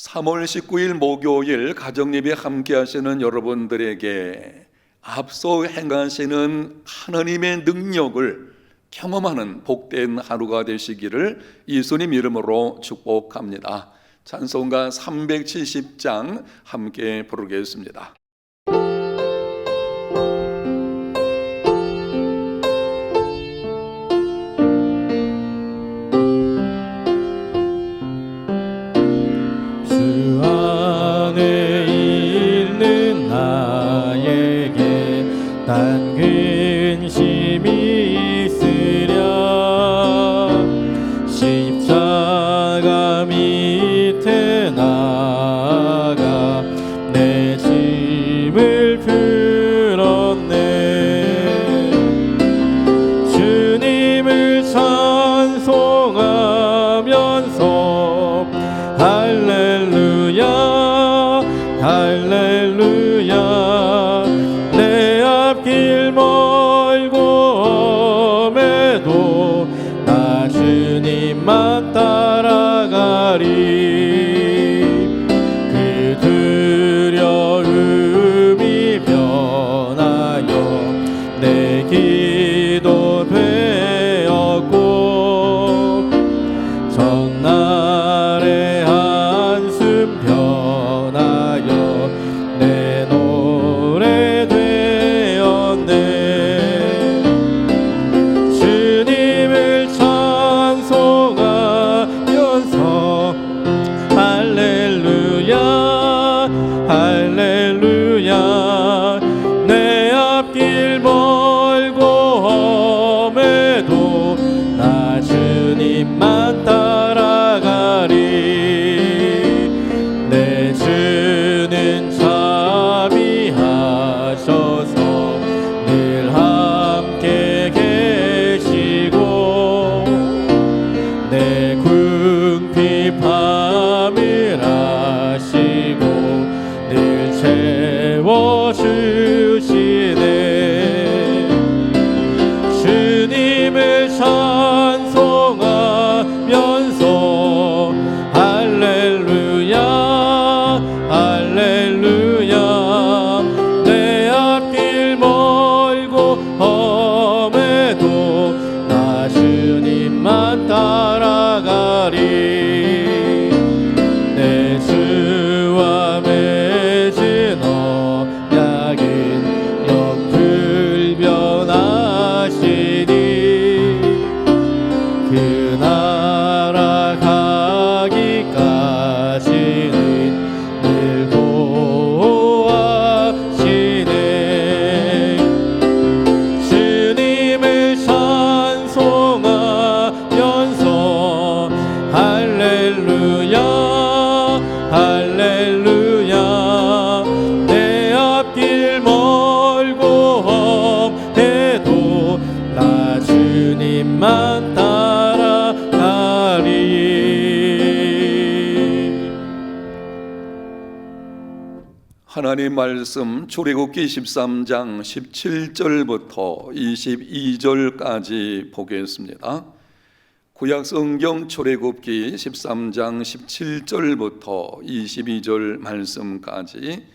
3월 19일 목요일 가정예배 함께 하시는 여러분들에게 앞서 행하시는 하나님의 능력을 경험하는 복된 하루가 되시기를 예수님 이름으로 축복합니다. 찬송가 370장 함께 부르겠습니다. 난 근심이 있으랴 십자가 밑에 나가 내 짐을 풀었네. 주님을 찬송하면서 할렐루야 할렐루야 길 멀고 험해도 나 주님만 따라가리. 그 두려움이 변하여 내 기도 되었고 전날의 한숨 변하여 내 노래 주님을 찬송하면서 할렐루야 할렐루야 내 앞길 멀고 험해도 나 주님만 따라가리. 내 주는 자비하셔서 늘 함께 계시고 내 궁핍함을 아시고 늘 채워주시네. 주님을 찬송하면서 할렐루야 할렐루야 내 앞길 멀고 험해도 나 주님만 따라가리. 내 주와 맺은 언약은 영불변하시니 그 나라 가기까지는 늘 보호하시네. 주님을 찬송하면서 할렐루야 할렐루야 내 앞길 멀고 험해도 나 주님만 따라가리. 하나님 말씀 출애굽기 13장 17절부터 22절까지 보겠습니다. 구약성경 출애굽기 13장 17절부터 22절 말씀까지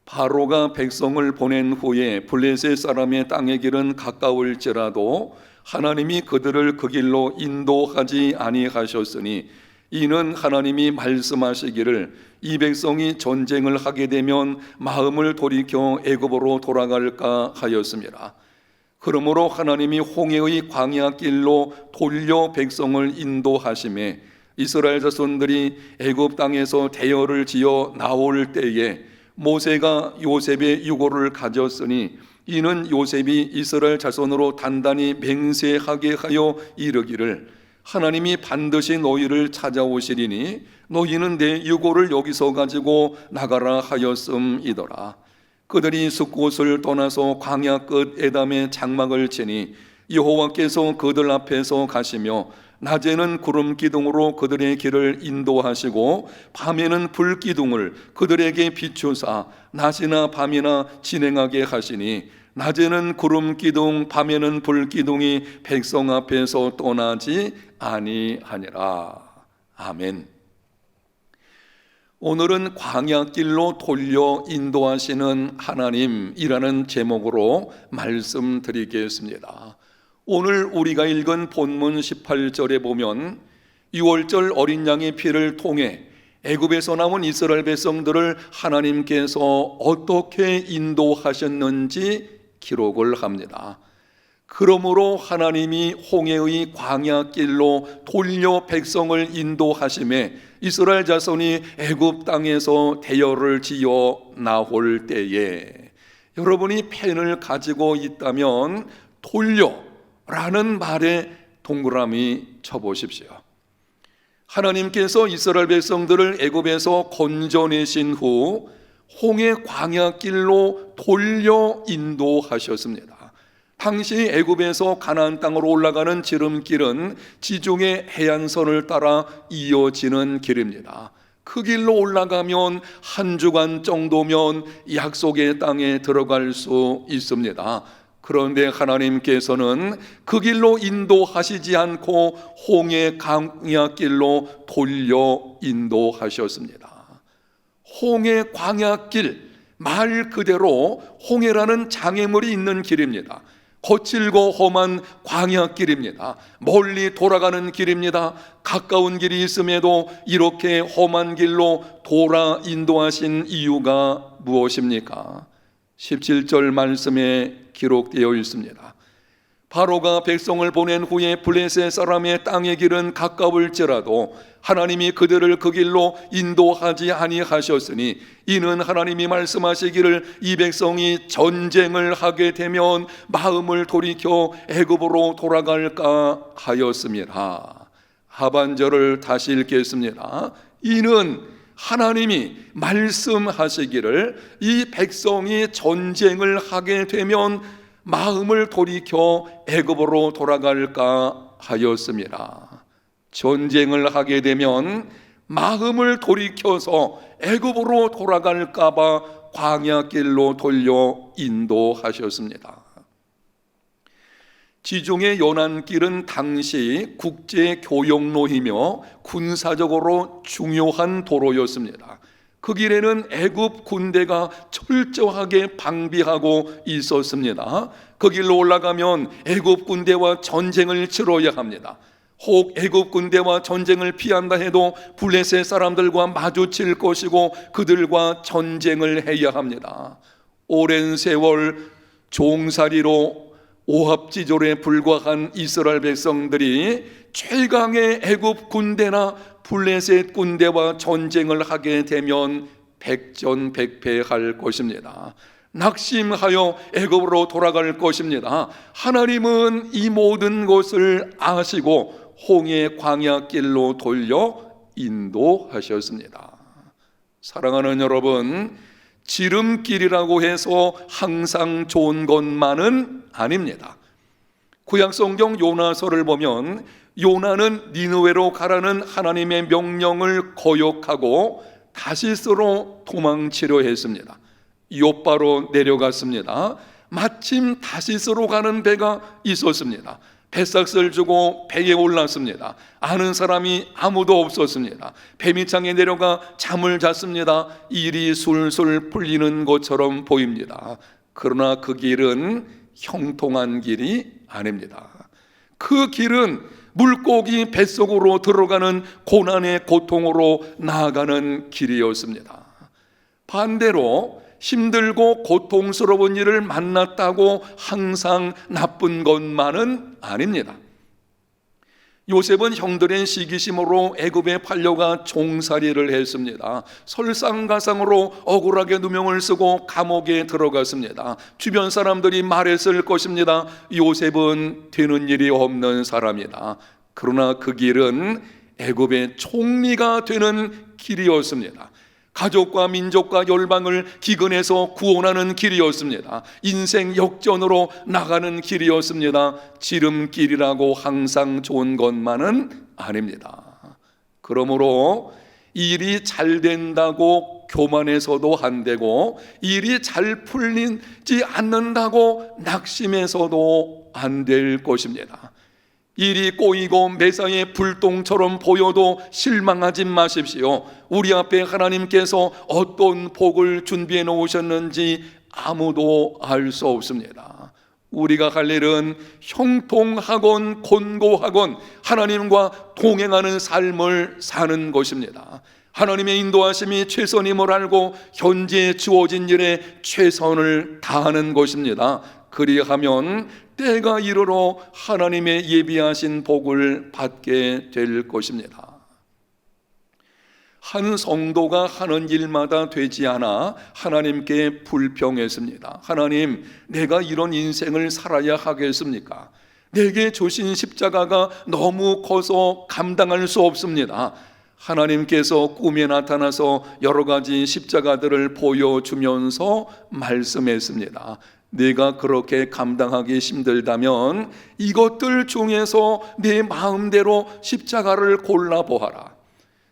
바로가 백성을 보낸 후에 블레셋 사람의 땅의 길은 가까울지라도 하나님이 그들을 그 길로 인도하지 아니하셨으니 이는 하나님이 말씀하시기를 이 백성이 전쟁을 하게 되면 마음을 돌이켜 애굽으로 돌아갈까 하였습니다. 그러므로 하나님이 홍해의 광야 길로 돌려 백성을 인도하심에 이스라엘 자손들이 애굽 땅에서 대열을 지어 나올 때에 모세가 요셉의 유고를 가졌으니 이는 요셉이 이스라엘 자손으로 단단히 맹세하게 하여 이르기를 하나님이 반드시 너희를 찾아오시리니 너희는 내 유고를 여기서 가지고 나가라 하였음이더라. 그들이 숫곳을 떠나서 광야 끝 에담에 장막을 치니 여호와께서 그들 앞에서 가시며 낮에는 구름 기둥으로 그들의 길을 인도하시고 밤에는 불 기둥을 그들에게 비추사 낮이나 밤이나 진행하게 하시니 낮에는 구름 기둥 밤에는 불 기둥이 백성 앞에서 떠나지 아니하니라. 아멘. 오늘은 광야길로 돌려 인도하시는 하나님이라는 제목으로 말씀드리겠습니다. 오늘 우리가 읽은 본문 18절에 보면 6월절 어린 양의 피를 통해 애굽에서 나온 이스라엘 백성들을 하나님께서 어떻게 인도하셨는지 기록을 합니다. 그러므로 하나님이 홍해의 광야길로 돌려 백성을 인도하심에 이스라엘 자손이 애굽 땅에서 대열을 지어 나올 때에, 여러분이 펜을 가지고 있다면 돌려라는 말에 동그라미 쳐보십시오. 하나님께서 이스라엘 백성들을 애굽에서 건져내신 후 홍해 광야길로 돌려 인도하셨습니다. 당시 애굽에서 가나안 땅으로 올라가는 지름길은 지중해 해안선을 따라 이어지는 길입니다. 그 길로 올라가면 한 주간 정도면 약속의 땅에 들어갈 수 있습니다. 그런데 하나님께서는 그 길로 인도하시지 않고 홍해 광야길로 돌려 인도하셨습니다. 홍해 광야길, 말 그대로 홍해라는 장애물이 있는 길입니다. 거칠고 험한 광야길입니다. 멀리 돌아가는 길입니다. 가까운 길이 있음에도 이렇게 험한 길로 돌아 인도하신 이유가 무엇입니까? 17절 말씀에 기록되어 있습니다. 바로가 백성을 보낸 후에 블레셋 사람의 땅의 길은 가까울지라도 하나님이 그들을 그 길로 인도하지 아니하셨으니 이는 하나님이 말씀하시기를 이 백성이 전쟁을 하게 되면 마음을 돌이켜 애굽으로 돌아갈까 하였습니다. 하반절을 다시 읽겠습니다. 이는 하나님이 말씀하시기를 이 백성이 전쟁을 하게 되면 마음을 돌이켜 애굽으로 돌아갈까 하였습니다. 전쟁을 하게 되면 마음을 돌이켜서 애굽으로 돌아갈까 봐 광야길로 돌려 인도하셨습니다. 지중해 요난길은 당시 국제 교역로이며 군사적으로 중요한 도로였습니다. 그 길에는 애굽 군대가 철저하게 방비하고 있었습니다. 그 길로 올라가면 애굽 군대와 전쟁을 치러야 합니다. 혹 애굽 군대와 전쟁을 피한다 해도 블레셋 사람들과 마주칠 것이고 그들과 전쟁을 해야 합니다. 오랜 세월 종살이로 오합지졸에 불과한 이스라엘 백성들이 최강의 애굽 군대나 블레셋 군대와 전쟁을 하게 되면 백전백패할 것입니다. 낙심하여 애굽으로 돌아갈 것입니다. 하나님은 이 모든 것을 아시고 홍해 광야길로 돌려 인도하셨습니다. 사랑하는 여러분, 지름길이라고 해서 항상 좋은 것만은 아닙니다. 구약성경 요나서를 보면 요나는 니느웨로 가라는 하나님의 명령을 거역하고 다시스로 도망치려 했습니다. 요바로 내려갔습니다. 마침 다시스로 가는 배가 있었습니다. 배삭을 주고 배에 올랐습니다. 아는 사람이 아무도 없었습니다. 배 밑창에 내려가 잠을 잤습니다. 일이 술술 풀리는 것처럼 보입니다. 그러나 그 길은 형통한 길이 아닙니다. 그 길은 물고기 뱃속으로 들어가는 고난의 고통으로 나아가는 길이었습니다. 반대로 힘들고 고통스러운 일을 만났다고 항상 나쁜 것만은 아닙니다. 요셉은 형들의 시기심으로 애굽에 팔려가 종살이를 했습니다. 설상가상으로 억울하게 누명을 쓰고 감옥에 들어갔습니다. 주변 사람들이 말했을 것입니다. 요셉은 되는 일이 없는 사람이다. 그러나 그 길은 애굽의 총리가 되는 길이었습니다. 가족과 민족과 열방을 기근에서 구원하는 길이었습니다. 인생 역전으로 나가는 길이었습니다. 지름길이라고 항상 좋은 것만은 아닙니다. 그러므로 일이 잘 된다고 교만해서도 안 되고, 일이 잘 풀리지 않는다고 낙심해서도 안 될 것입니다. 일이 꼬이고 매사에 불똥처럼 보여도 실망하지 마십시오. 우리 앞에 하나님께서 어떤 복을 준비해 놓으셨는지 아무도 알 수 없습니다. 우리가 할 일은 형통하건 곤고하건 하나님과 동행하는 삶을 사는 것입니다. 하나님의 인도하심이 최선임을 알고 현재 주어진 일에 최선을 다하는 것입니다. 그리하면 때가 이르러 하나님의 예비하신 복을 받게 될 것입니다. 한 성도가 하는 일마다 되지 않아 하나님께 불평했습니다. 하나님, 내가 이런 인생을 살아야 하겠습니까? 내게 주신 십자가가 너무 커서 감당할 수 없습니다. 하나님께서 꿈에 나타나서 여러 가지 십자가들을 보여주면서 말씀했습니다. 내가 그렇게 감당하기 힘들다면 이것들 중에서 내 마음대로 십자가를 골라보아라.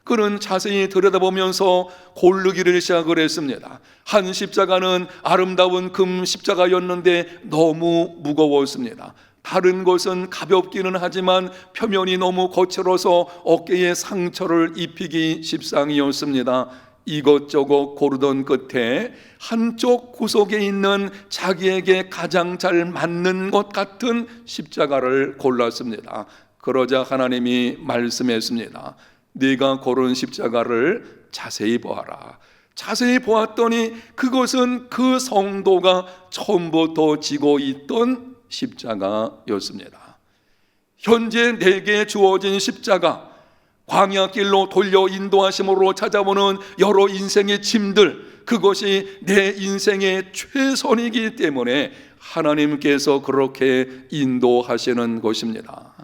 그는 자세히 들여다보면서 고르기를 시작을 했습니다. 한 십자가는 아름다운 금 십자가였는데 너무 무거웠습니다. 다른 것은 가볍기는 하지만 표면이 너무 거칠어서 어깨에 상처를 입히기 십상이었습니다. 이것저것 고르던 끝에 한쪽 구석에 있는 자기에게 가장 잘 맞는 것 같은 십자가를 골랐습니다. 그러자 하나님이 말씀했습니다. 네가 고른 십자가를 자세히 보아라. 자세히 보았더니 그것은 그 성도가 처음부터 지고 있던 십자가였습니다. 현재 내게 주어진 십자가, 광야길로 돌려 인도하심으로 찾아오는 여러 인생의 짐들, 그것이 내 인생의 최선이기 때문에 하나님께서 그렇게 인도하시는 것입니다.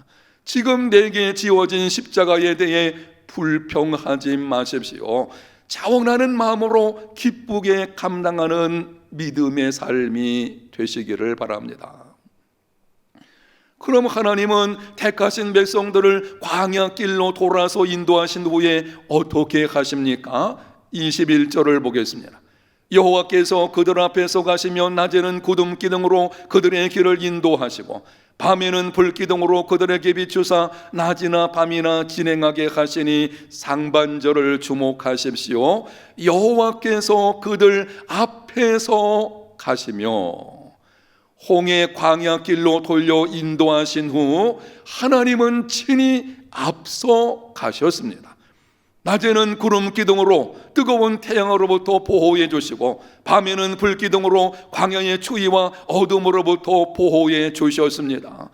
지금 내게 지어진 십자가에 대해 불평하지 마십시오. 자원하는 마음으로 기쁘게 감당하는 믿음의 삶이 되시기를 바랍니다. 그럼 하나님은 택하신 백성들을 광야길로 돌아서 인도하신 후에 어떻게 하십니까? 21절을 보겠습니다. 여호와께서 그들 앞에서 가시며 낮에는 구름 기둥으로 그들의 길을 인도하시고 밤에는 불기둥으로 그들에게 비추사 낮이나 밤이나 진행하게 하시니 상반절을 주목하십시오. 여호와께서 그들 앞에서 가시며 홍해 광야길로 돌려 인도하신 후 하나님은 친히 앞서 가셨습니다. 낮에는 구름 기둥으로 뜨거운 태양으로부터 보호해 주시고 밤에는 불기둥으로 광야의 추위와 어둠으로부터 보호해 주셨습니다.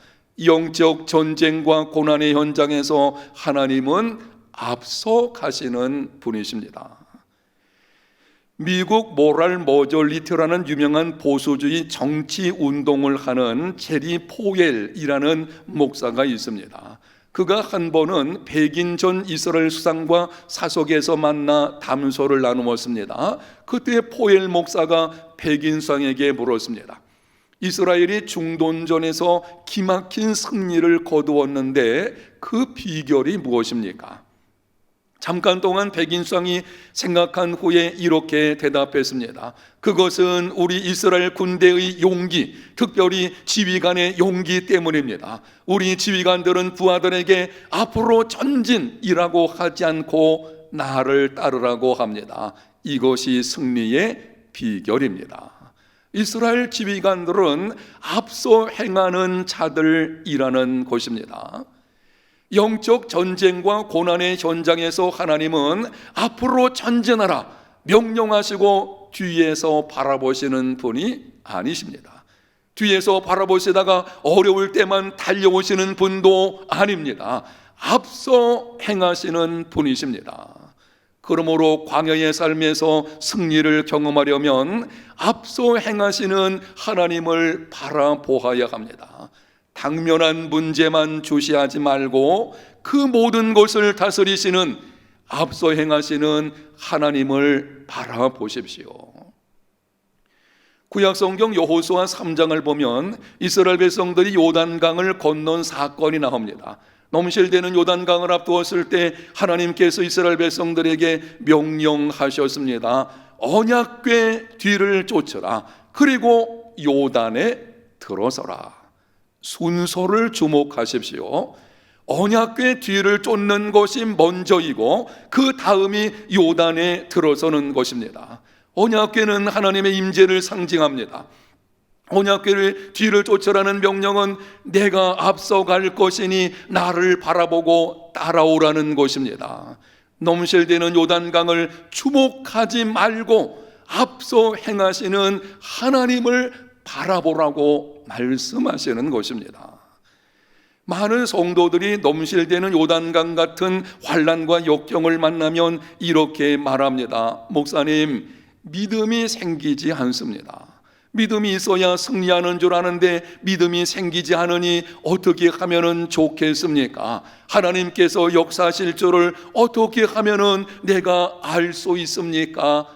영적 전쟁과 고난의 현장에서 하나님은 앞서 가시는 분이십니다. 미국 모랄 머저리트라는 유명한 보수주의 정치 운동을 하는 제리 포웰이라는 목사가 있습니다. 그가 한 번은 백인 전 이스라엘 수상과 사석에서 만나 담소를 나누었습니다. 그때 포웰 목사가 백인 수상에게 물었습니다. 이스라엘이 중동전에서 기막힌 승리를 거두었는데 그 비결이 무엇입니까? 잠깐 동안 백인 수상이 생각한 후에 이렇게 대답했습니다. 그것은 우리 이스라엘 군대의 용기, 특별히 지휘관의 용기 때문입니다. 우리 지휘관들은 부하들에게 앞으로 전진이라고 하지 않고 나를 따르라고 합니다. 이것이 승리의 비결입니다. 이스라엘 지휘관들은 앞서 행하는 자들이라는 것입니다. 영적 전쟁과 고난의 현장에서 하나님은 앞으로 전진하라 명령하시고 뒤에서 바라보시는 분이 아니십니다. 뒤에서 바라보시다가 어려울 때만 달려오시는 분도 아닙니다. 앞서 행하시는 분이십니다. 그러므로 광야의 삶에서 승리를 경험하려면 앞서 행하시는 하나님을 바라보아야 합니다. 당면한 문제만 주시하지 말고 그 모든 것을 다스리시는 앞서 행하시는 하나님을 바라보십시오. 구약성경 여호수아 3장을 보면 이스라엘 백성들이 요단강을 건넌 사건이 나옵니다. 넘실대는 요단강을 앞두었을 때 하나님께서 이스라엘 백성들에게 명령하셨습니다. 언약궤 뒤를 쫓으라. 그리고 요단에 들어서라. 순서를 주목하십시오. 언약궤 뒤를 쫓는 것이 먼저이고 그 다음이 요단에 들어서는 것입니다. 언약궤는 하나님의 임재를 상징합니다. 언약궤를 뒤를 쫓으라는 명령은 내가 앞서갈 것이니 나를 바라보고 따라오라는 것입니다. 넘실대는 요단강을 주목하지 말고 앞서 행하시는 하나님을 바라보라고 말씀하시는 것입니다. 많은 성도들이 넘실대는 요단강 같은 환난과 역경을 만나면 이렇게 말합니다. 목사님, 믿음이 생기지 않습니다. 믿음이 있어야 승리하는 줄 아는데 믿음이 생기지 않으니 어떻게 하면 좋겠습니까? 하나님께서 역사하실 줄을 어떻게 하면 내가 알 수 있습니까?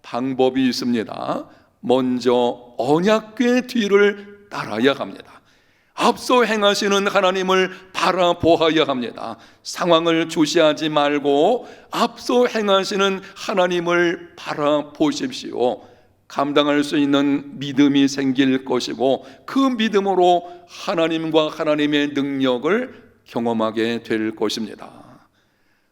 방법이 있습니다. 먼저 언약궤 뒤를 따라야 합니다. 앞서 행하시는 하나님을 바라보아야 합니다. 상황을 주시하지 말고 앞서 행하시는 하나님을 바라보십시오. 감당할 수 있는 믿음이 생길 것이고 그 믿음으로 하나님과 하나님의 능력을 경험하게 될 것입니다.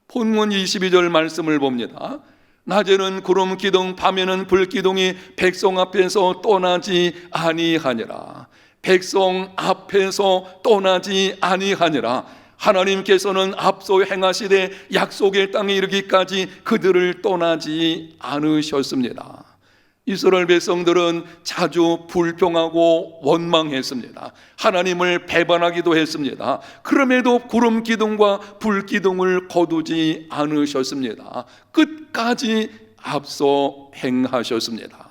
본문 22절 말씀을 봅니다. 낮에는 구름 기둥, 밤에는 불 기둥이 백성 앞에서 떠나지 아니하니라. 백성 앞에서 떠나지 아니하니라. 하나님께서는 앞서 행하시되 약속의 땅에 이르기까지 그들을 떠나지 않으셨습니다. 이스라엘 백성들은 자주 불평하고 원망했습니다. 하나님을 배반하기도 했습니다. 그럼에도 구름 기둥과 불 기둥을 거두지 않으셨습니다. 끝까지 앞서 행하셨습니다.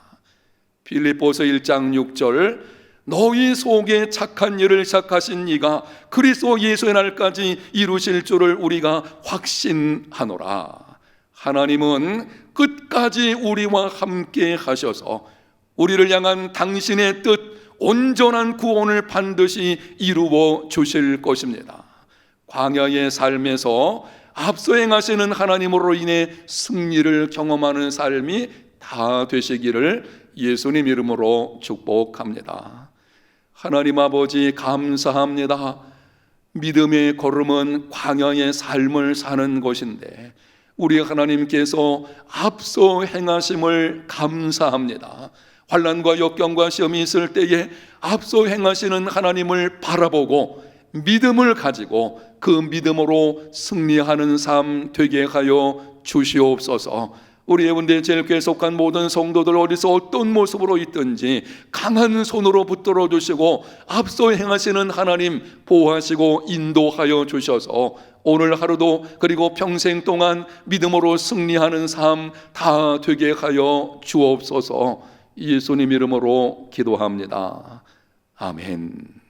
빌립보서 1장 6절, 너희 속에 착한 일을 시작하신 이가 그리스도 예수의 날까지 이루실 줄을 우리가 확신하노라. 하나님은 끝까지 우리와 함께 하셔서 우리를 향한 당신의 뜻, 온전한 구원을 반드시 이루어 주실 것입니다. 광야의 삶에서 앞서 행하시는 하나님으로 인해 승리를 경험하는 삶이 다 되시기를 예수님 이름으로 축복합니다. 하나님 아버지, 감사합니다. 믿음의 걸음은 광야의 삶을 사는 것인데 우리 하나님께서 앞서 행하심을 감사합니다. 환난과 역경과 시험이 있을 때에 앞서 행하시는 하나님을 바라보고 믿음을 가지고 그 믿음으로 승리하는 삶 되게 하여 주시옵소서. 우리 해운대제일교회에 속한 모든 성도들 어디서 어떤 모습으로 있든지 강한 손으로 붙들어 주시고 앞서 행하시는 하나님 보호하시고 인도하여 주셔서 오늘 하루도 그리고 평생 동안 믿음으로 승리하는 삶 다 되게 하여 주옵소서. 예수님 이름으로 기도합니다. 아멘.